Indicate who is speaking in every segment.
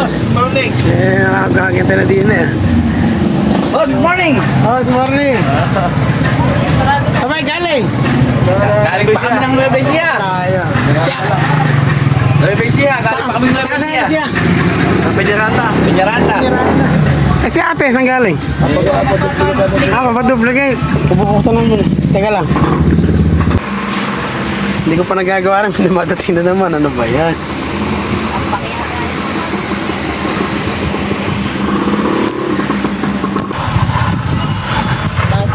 Speaker 1: boss. Morning.
Speaker 2: Kakakita na din eh.
Speaker 1: Boss, good morning.
Speaker 2: Oh, good morning. Sabay galing.
Speaker 1: Galing pa kami ng Nueva Ecija.
Speaker 2: Tayo.
Speaker 1: Nueva Ecija, galing pa kami ng Nueva Ecija. Sa Peñaranda. Peñaranda.
Speaker 2: Eh si ate, saan galing? Papaduplicate. Pupuksan lang muna. Teka lang. Hindi ko pa nagagawa rin. Pinamatatin na naman. Ano ba yan?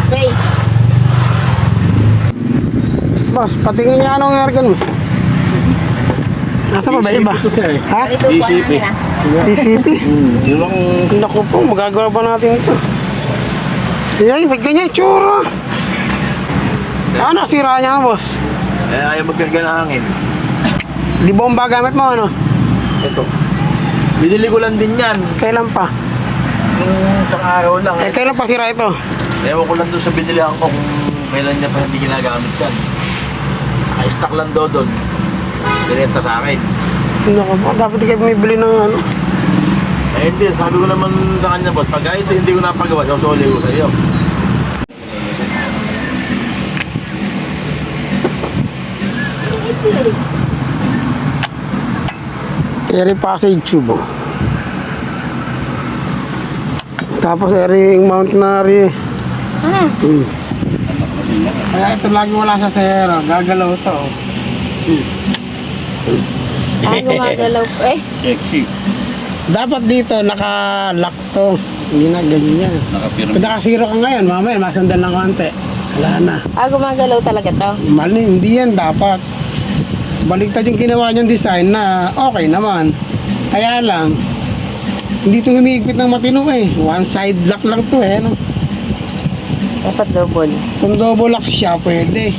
Speaker 3: Space.
Speaker 2: Boss, patingin niya anong airgun mo. Nasa pa ba iba? Ha?
Speaker 1: DCP.
Speaker 2: TCP? Naku po, magagawa ba natin ito? Ay, ba't ganyan tsura? Ano, sira niya boss?
Speaker 1: Eh, ayaw magkarga ng hangin.
Speaker 2: Di bomba gamit mo ano?
Speaker 1: Ito. Binili ko lang din yan.
Speaker 2: Kailan pa?
Speaker 1: Yung isang araw lang.
Speaker 2: Eh, kailan pa sira ito?
Speaker 1: Ewan ko lang doon sa binilihan ko kung kailan niya pa hindi ginagamit yan. Naka-stock lang daw doon. Direta sa akin.
Speaker 2: Naku po, dapat di kayo bumibili ng ano.
Speaker 1: Eh hindi, sabi ko naman sa kanya boss, pag ito hindi ko napagawa, susuli ko sa iyo.
Speaker 2: Eri passage tube. Oh. Tapos eri mount na eri. Kaya ito lagi wala sa zero. Gagalaw to.
Speaker 3: Gumagalaw po eh.
Speaker 1: Sexy.
Speaker 2: Dapat dito naka-lock to. Hindi na ganyan.
Speaker 1: Nakapirang.
Speaker 2: Kung naka-zero ka ngayon, mamaya masandal ng konti. Wala na.
Speaker 3: Gumagalaw talaga to.
Speaker 2: Mali, hindi yan dapat. Baliktad yung ginawa niyang design na okay naman. Kaya lang, hindi ito humigpit ng matino eh. One side lock lang to eh. No?
Speaker 3: Dapat double.
Speaker 2: Kung double lock siya, pwede.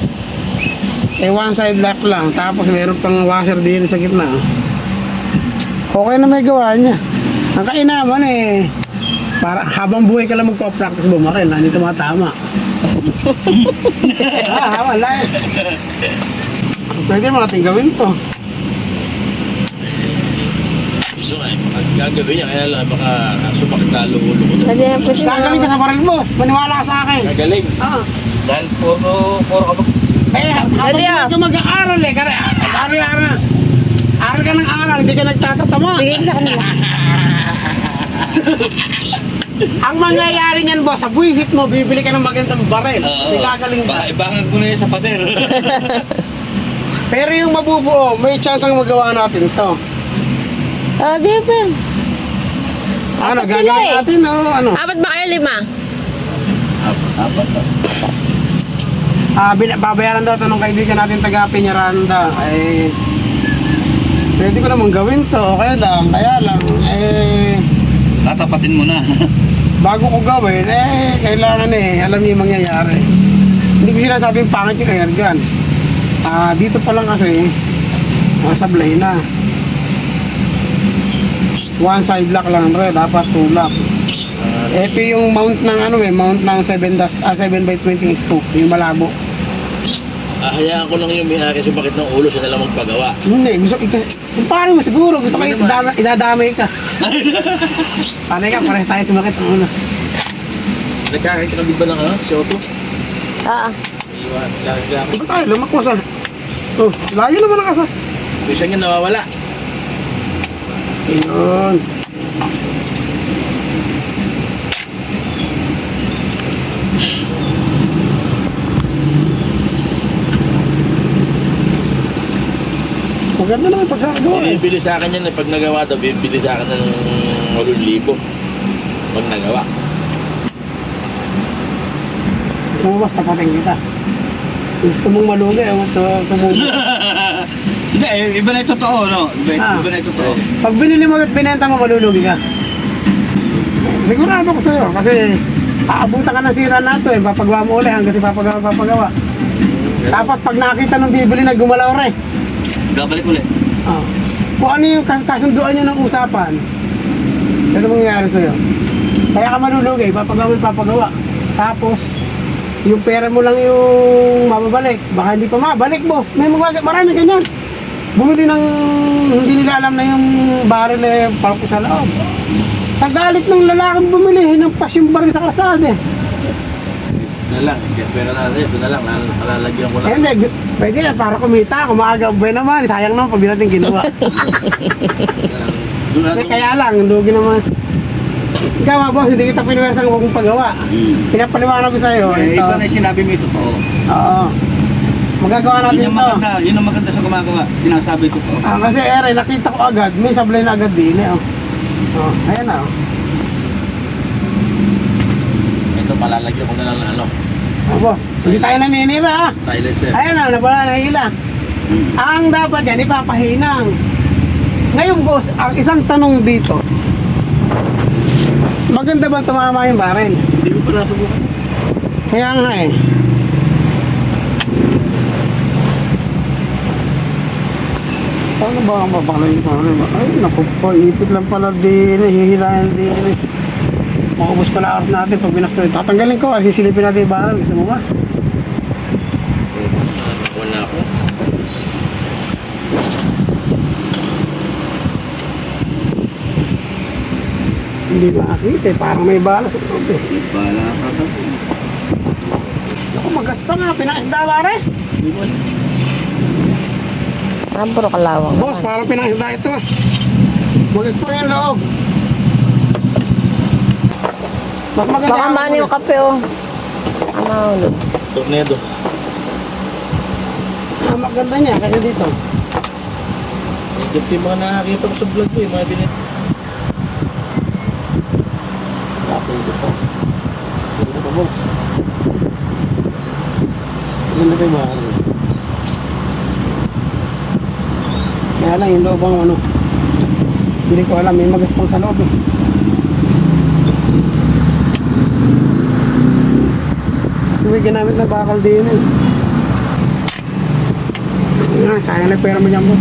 Speaker 2: Eh, one side lock lang. Tapos meron pang washer din sa gitna. Okay na may gawa niya. Ang kainaman eh, para habang buhay ka lang magpa-practice bumakil, hindi tumatama. Wala eh. Pwede mo natin gawin to.
Speaker 1: Ito nga, pag gagawin niya, kaya lang baka sumakit lalo ulo ko.
Speaker 3: Pwede na po
Speaker 2: Gagaling ka sa baril, boss. Maniwala ka sa akin.
Speaker 1: Gagaling. Dahil puro ka
Speaker 2: Habang
Speaker 3: Pwede
Speaker 2: ka mag-aaral eh. Aral ka ng aral, hindi ka nagtatatama.
Speaker 3: Bigay sa kanila.
Speaker 2: Ang mangyayari niyan, boss, sa buwisit mo, bibili ka ng magandang baril. Hindi gagaling ka.
Speaker 1: Ibangag ko na yun sa pader.
Speaker 2: Pero yung mabubuo, may chance ang magawa natin to.
Speaker 3: Bigay po yan.
Speaker 2: Ano,
Speaker 3: Apat sila
Speaker 2: gagawin
Speaker 3: eh.
Speaker 2: natin o ano?
Speaker 3: Apat ba kayo? 5?
Speaker 2: Babayaran daw ito ng kaibigan natin taga Peñaranda. Eh, pwede ko naman gawin to, okay lang. Kaya lang,
Speaker 1: Tatapatin mo na.
Speaker 2: bago ko gawin, kailangan alam niyo yung mangyayari. Hindi ko sinasabing pangit yung airgun. Dito pa lang kasi, sablay na. One side lock lang rin, dapat two lock. Ito yung mount ng mount ng 7x20 scope, yung malabo.
Speaker 1: Hayaan ko lang yung may-ari sumakit ng ulo, siya na lang magpagawa.
Speaker 2: Hindi, kung paano mo siguro, gusto ko idadamay ka. Paano ka, pares tayo sumakit ang ulo.
Speaker 1: Nagkakit ka di ba ng Shoto?
Speaker 3: Oo.
Speaker 1: Iwan, gagawin.
Speaker 2: Ito tayo, lumakwas layo naman ang kasa.
Speaker 1: Bisa niya nawawala.
Speaker 2: Ayun. Maganda naman pagkakagawa eh.
Speaker 1: Bibili sa akin yan, pag nagawa daw, bibili sa akin ng 8,000 pag nagawa.
Speaker 2: Gusto mo boss, tapatin kita. Gusto mong malugay, gusto mong...
Speaker 4: Hindi, iba na yung totoo, no? Iba na yung totoo.
Speaker 2: Pag binili mo at binenta mo, malulugi ka. Sigurado ko sa'yo, kasi aabutan ka ng sira na ito eh. Papagawa mo ulit hanggang si papagawa. Tapos pag nakita ng bibili na gumalaw rin.
Speaker 4: Babalik ulit.
Speaker 2: Kung ano yung kasunduan nyo ng usapan, ano mangyayari sa'yo? Kaya ka malulugi, papagawa. Tapos, yung pera mo lang yung mababalik. Baka hindi pa mabalik, boss. Marami ganyan. bumili ng hindi nila alam na yung baril eh, palko sa loob. Sa galit ng lalaking bumili, hinampas yung baril sa kalsada eh.
Speaker 1: Ito na lang, pera natin, ito na lang, nalalagyan ko
Speaker 2: Eh,
Speaker 1: lang.
Speaker 2: hindi, pwede na, para kumita, kumaga, buwan naman, sayang naman pag di natin ginawa.
Speaker 1: Doon na
Speaker 2: Eh, kaya lang, lugi naman. Ikaw mga boss, hindi kita piniwasang huwag mong paggawa. Pinapaliwanag ko sa'yo,
Speaker 4: Eh,
Speaker 2: ito.
Speaker 4: iba na yung sinabi mo ito. Oo.
Speaker 2: Oo. Magagawa
Speaker 4: Yun
Speaker 2: natin
Speaker 4: ang
Speaker 2: ito.
Speaker 4: maganda, yun ang maganda sa gumagawa. Sinasabi ko po.
Speaker 2: Kasi ere, nakita ko agad, may sablay na agad din eh. Oh, ayan na.
Speaker 1: Ito, malalagyan ko na lang ng ano,
Speaker 2: Oh, boss, hindi tayo naninira ah.
Speaker 1: silencer.
Speaker 2: Ayan na, nawala na hila. Ang dapat yan, ipapahinang. Ngayon boss, ang isang tanong dito, maganda ba tumama yung baril?
Speaker 1: Hindi ko pa nasubukan.
Speaker 2: Kaya nga eh. Paano ba ang mapakala yung baril? Ay, naku po, ipit lang pala din, hihilayan din. Maubos pala oras natin pag binasto. Tatanggalin ko, sisilipin natin yung baril. Gusto mo ba?
Speaker 1: Wala ako.
Speaker 2: Hindi makakita eh, parang may bala sa loob eh.
Speaker 4: Bala ka sa
Speaker 2: Ako, magas pa nga, pinakisda pare.
Speaker 3: Puro kalawang.
Speaker 2: Boss, parang pinakisda ito ah. Magas pa rin yung loob. Mas maganda
Speaker 3: Baka
Speaker 2: ang-
Speaker 3: maano yung kape oh. Ang mahulog.
Speaker 1: Tornado.
Speaker 2: maganda niya kasi dito.
Speaker 1: Ito yung mga nakakita ko sa vlog ko, yung mga binit. Tapos ito pa. Ito pa, boss.
Speaker 2: Ganda pa yung mahal. Kaya lang yung loob ang ano. Hindi ko alam, may magaspang sa loob eh. May ginamit na bakal din eh. Nga, sayang na pera mo dyan po.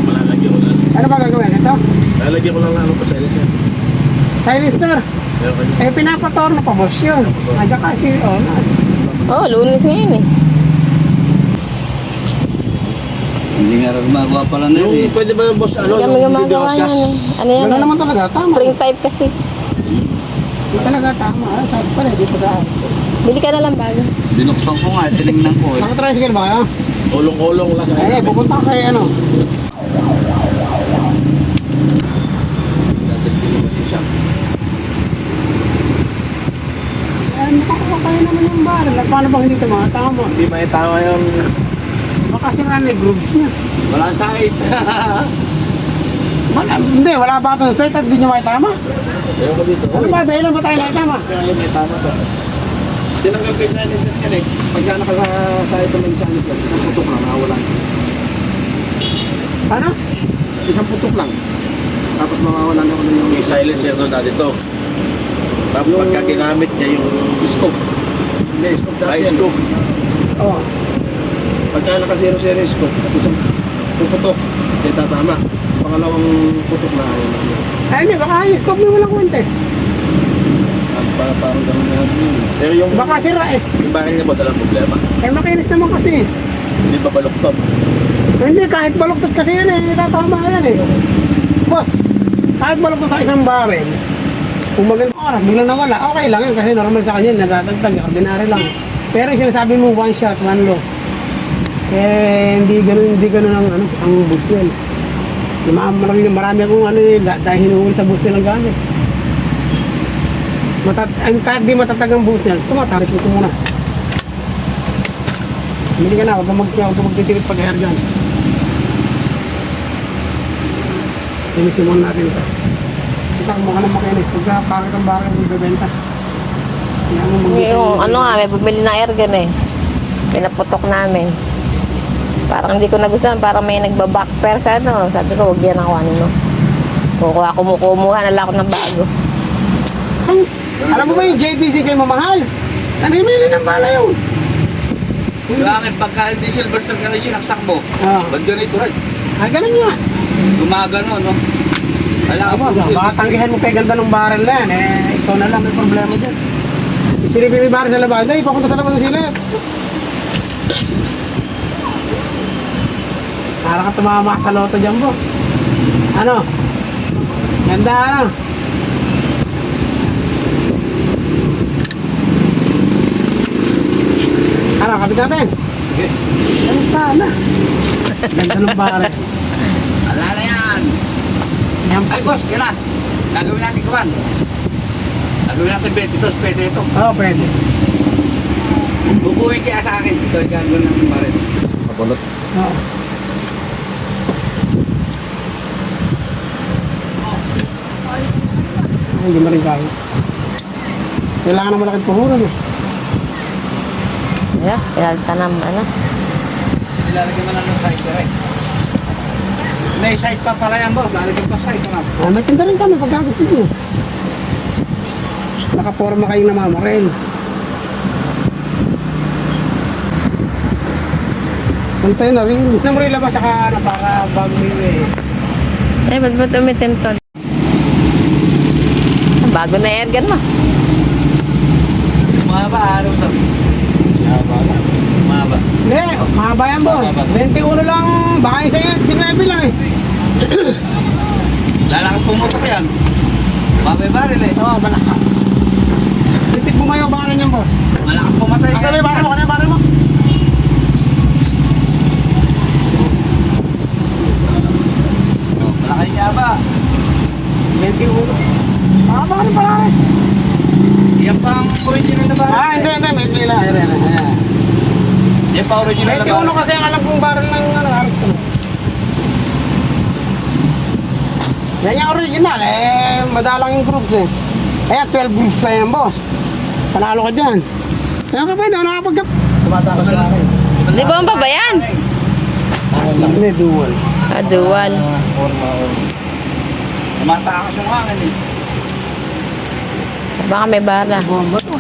Speaker 1: Malalagyan ko lang.
Speaker 2: Ano ba gagawin? Ito?
Speaker 1: Lalagyan ko lang ng ano pa silencer.
Speaker 2: Silencer.
Speaker 1: Pero kanya.
Speaker 2: Eh, pinapatorno pa boss yun. Ay, kasi, oh, na.
Speaker 3: Oh, lunes ngayon eh.
Speaker 4: Hindi nga rin gumagawa pala na yun eh.
Speaker 1: Yung pwede ba yung boss, ano,
Speaker 3: Hindi kami gumagawa
Speaker 1: gas?
Speaker 3: yan eh. Ano yan
Speaker 2: Gano'n
Speaker 3: eh?
Speaker 2: naman talaga, tama.
Speaker 3: Spring type kasi.
Speaker 2: Hindi talaga tama. Ah, sabi pala, di pa sa akin.
Speaker 3: Bili ka na lang bago.
Speaker 4: Binuksan ko nga, tinignan ko eh.
Speaker 2: Nakatricycle ba kayo?
Speaker 1: Ulong-ulong lang.
Speaker 2: Eh, pupunta ko kay ano. Eh, makakuha kayo naman yung baril. Paano bang hindi tumatama?
Speaker 1: Hindi may tama yung...
Speaker 2: Baka sira na yung grooves niya.
Speaker 4: Wala sakit.
Speaker 2: Hindi, wala ba itong sight at di nyo makitama?
Speaker 1: Ayaw ko dito.
Speaker 2: Ano ba, dahilan ba tayo makitama?
Speaker 1: Kaya may tama ba? Tinanggal ko yung silencer yan eh.
Speaker 5: Pagka nakasa ito may silencer, isang putok lang, nawawala.
Speaker 2: Ano?
Speaker 5: Isang putok lang. Tapos mawawala na ulit yung
Speaker 1: Yung silencer doon dati to. Tapos pagka ginamit niya yung scope.
Speaker 5: Hindi, scope dati
Speaker 1: Ay,
Speaker 5: yan.
Speaker 1: scope.
Speaker 2: Oo.
Speaker 5: Pagka naka-0-0 scope, isang puputok, hindi tatama. Pangalawang putok na yun.
Speaker 2: Ay, hindi, baka yung scope mo walang kwenta eh.
Speaker 5: Parang ganun na yun.
Speaker 1: Pero yung,
Speaker 2: Baka sira eh.
Speaker 1: yung bakit niya ba walang problema?
Speaker 2: Eh, makinis naman kasi.
Speaker 1: Hindi ba baluktot?
Speaker 2: Hindi, kahit baluktot kasi yan eh, tatama yan eh. Boss, kahit baluktot sa isang baril, kung magandang oras, biglang nawala, okay lang yun kasi normal sa kanya, natatagtag, ordinary lang. Pero yung sinasabi mo, one shot, one loss. Eh, hindi ganun ang, ano, ang boost yun. Marami akong ano eh, dahil hinuhuli sa boost nilang gamit. Kahit di matatag ang boost niya, tumatarik ito muna. Hindi ka na, huwag kang magtitirit pag-airgun. Linisin muna natin ito. Kita mo ka ng makinis. Pagka pakit ang bakit ang bibenta. Kaya mo
Speaker 3: Yung ano nga, may bumili na airgun eh. Pinaputok namin. Parang hindi ko nagustuhan, parang may nagbabackpair sa ano. Sabi ko, huwag yan ako ano no. Kumuha na lang ako ng bago.
Speaker 2: Alam mo ba yung JBC kay mamahal? Nanimili ng bala yun.
Speaker 4: Bakit pagka hindi Silverstone ka rin sinaksak mo?
Speaker 2: Ah,
Speaker 4: Ba't ganito rin?
Speaker 2: ganun nga.
Speaker 4: Gumagano, no? Kailangan
Speaker 2: Tapos, baka tanggihan mo kay ganda ng barrel na yan. Eh, ikaw na lang may problema dyan. Isilipin mo yung barrel sa labas. Hindi, papunta sa labas ng silip. Para ka tumama sa loto dyan, boss. Ano? Ganda, ano? Ano, kapit natin?
Speaker 4: Sige.
Speaker 2: Ano sana? Ganda ng pare.
Speaker 4: Wala na yan.
Speaker 2: Yan
Speaker 4: Ay, boss, kaya na. Gagawin natin kuman. Gagawin natin 22, pwede ito.
Speaker 2: Oo, pwede.
Speaker 4: Bubuhin kaya sa akin. Ito, gagawin natin pa rin.
Speaker 1: Mapulot.
Speaker 2: Oo. Ay, hindi mo rin kaya. Kailangan ng malaking puhunan eh.
Speaker 3: Yeah, pinagtanam, ano.
Speaker 4: Nilalagyan mo lang ng side direct. May side pa pala yan, boss. Lalagyan pa side na.
Speaker 2: Ah, may tinda rin kami pagka gusto nyo. Nakaporma kayong namamaril. Pantay na rin. Namrila ba saka na para bago rin eh.
Speaker 3: Eh, ba't ba't umitin to? Bago na airgun mo.
Speaker 4: Mahaba, araw sa... Mahaba.
Speaker 2: Hindi, mahaba yan boy. 21 lang, baka isa yun, 19 lang eh.
Speaker 4: Lalakas pumutok yan. Babay baril eh.
Speaker 2: Oo, balasa. Titik bumayo ba rin yan boss?
Speaker 4: Malakas pumatay
Speaker 2: Ang
Speaker 4: ka.
Speaker 2: gabi, baril mo, ano yung baril mo?
Speaker 4: Malaki niya ba?
Speaker 2: 21. Mahaba rin pala rin.
Speaker 4: Yan pa ang original na baril.
Speaker 2: Ah, hindi, may pila. Ayan.
Speaker 4: Yan pa original na
Speaker 2: 21
Speaker 4: baril.
Speaker 2: kasi ang alam kong baril ng ano, harap ko. Yan yung original, eh, madalang yung groups eh. Ayan, 12 groups pa yan, boss. Panalo ka dyan. Ayan ka pa, daw nakapagkap.
Speaker 1: Tumatakas sa akin.
Speaker 3: Di ba ba yan?
Speaker 2: Hindi, dual.
Speaker 3: Ah, dual.
Speaker 4: Tumatakas yung hangin eh.
Speaker 3: Baka may bara.
Speaker 2: Bomba to.